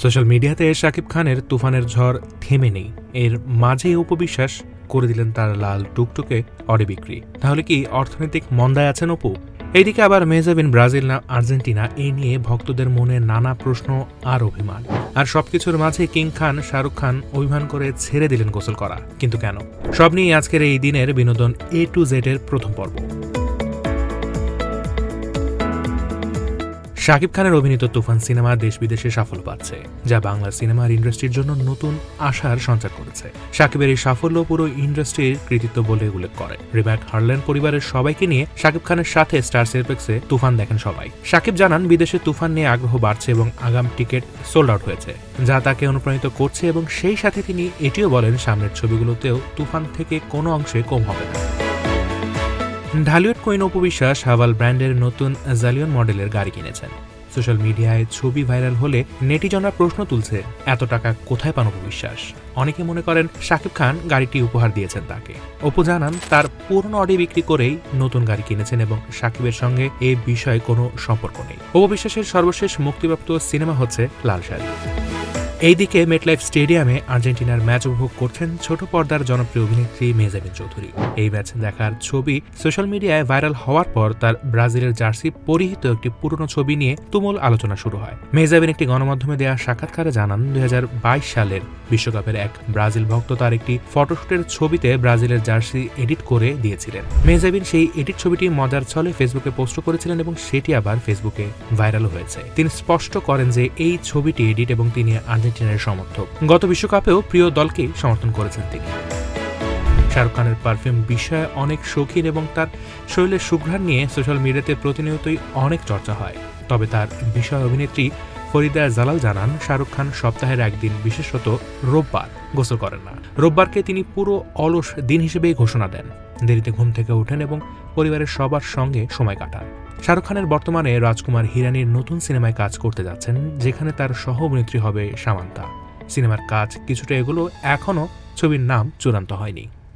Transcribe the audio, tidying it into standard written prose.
Social মিডিয়াতে শাকিব খানের তুফানের ঝড় থেমে নেই, এর মাঝে উপবিশ্বাস করে দিলেন তার লাল টুকটুকে অডি বিক্রি। তাহলে কি অর্থনৈতিক মন্দায় আছেন অপু? এইদিকে আবার মেহজাবিন ব্রাজিল না আর্জেন্টিনা, এই নিয়ে ভক্তদের মনে নানা প্রশ্ন আর অভিমান। আর সবকিছুর মাঝে কিং খান শাহরুখ খান অভিমান করে ছেড়ে দিলেন গোসল করা। কিন্তু কেন? সব নিয়ে আজকের এই দিনের বিনোদন A to Z এর প্রথম পর্ব। শাকিব খানের অভিনীত তুফান সিনেমা দেশ বিদেশে সাফল্য পাচ্ছে, যা বাংলা সিনেমার ইন্ডাস্ট্রির জন্য নতুন আশার সঞ্চার করেছে। শাকিবের এই সাফল্য পুরো ইন্ডাস্ট্রির কৃতিত্ব বলে উল্লেখ করে। রিবাক হার্লেন পরিবারের সবাইকে নিয়ে শাকিব খানের সাথে স্টার সিনেপ্লেক্সে তুফান দেখেন সবাই। শাকিব জানান, বিদেশে তুফান নিয়ে আগ্রহ বাড়ছে এবং আগাম টিকিট সোল্ড আউট হয়েছে, যা তাকে অনুপ্রাণিত করছে। এবং সেই সাথে তিনি এটিও বলেন, সামনের ছবিগুলোতেও তুফান থেকে কোনো অংশে কম হবে না। ঢালিউড কুইন অপু বিশ্বাস হাভাল ব্র্যান্ডের নতুন জালিয়ন মডেলের গাড়ি কিনেছেন। সোশ্যাল মিডিয়ায় ছবি ভাইরাল হলে নেটিজনরা প্রশ্ন তুলছে, এত টাকা কোথায় পান অপু বিশ্বাস? অনেকে মনে করেন শাকিব খান গাড়িটি উপহার দিয়েছেন তাকে। অপু জানান, তার পুরনো অডি বিক্রি করেই নতুন গাড়ি কিনেছেন এবং শাকিবের সঙ্গে এই বিষয়ে কোনো সম্পর্ক নেই। অপু বিশ্বাসের সর্বশেষ মুক্তিপ্রাপ্ত সিনেমা হচ্ছে লাল শাড়ি। এইদিকে মেটলাইফ স্টেডিয়ামে আর্জেন্টিনার ম্যাচ উপভোগ করছেন ছোট পর্দার জনপ্রিয় অভিনেত্রী মেহজাবিন চৌধুরী। এই ম্যাচ দেখার ছবি সোশ্যাল মিডিয়ায় ভাইরাল হওয়ার পর তার ব্রাজিলের জার্সি পরিহিত একটি পুরনো ছবি নিয়ে তুমুল আলোচনা শুরু হয়। মেহজাবিন একটি গণমাধ্যমে দেওয়া সাক্ষাৎকারে জানান, 2022 সালের বিশ্বকাপের এক ব্রাজিল ভক্ত তার একটি ফটোশুটের ছবিতে ব্রাজিলের জার্সি এডিট করে দিয়েছিলেন। মেহজাবিন সেই এডিট ছবিটি মজার ছলে ফেসবুকে পোস্ট করেছিলেন এবং সেটি আবার ফেসবুকে ভাইরাল হয়েছে। তিনি স্পষ্ট করেন যে এই ছবিটি এডিট এবং তিনি আর্জেন্টিনার সমর্থক। গত বিশ্বকাপেও প্রিয় দলকেই সমর্থন করেছেন তিনি। শাহরুখ খানের পারফিউম বিষয়ে অনেক শৌখিন এবং তার শরীরের সুঘ্রাণ নিয়ে সোশ্যাল মিডিয়াতে প্রতিনিয়তই অনেক চর্চা হয়। তবে তার বিষয় অভিনেত্রী ফরিদা জালাল জানান, শাহরুখ খান সপ্তাহের একদিন, বিশেষত রোববার, গোসল করেন না। রোববারকে তিনি পুরো অলস দিন হিসেবেই ঘোষণা দেন। দেরিতে ঘুম থেকে ওঠেন এবং পরিবারের সবার সঙ্গে সময় কাটান। শাহরুখ খানের বর্তমানে রাজকুমার হিরানির নতুন সিনেমায় কাজ করতে যাচ্ছেন, যেখানে তার সহ অভিনেত্রী হবে সামান্তা। সিনেমার কাজ কিছুটা এগুলো, এখনও ছবির নাম চূড়ান্ত হয়নি।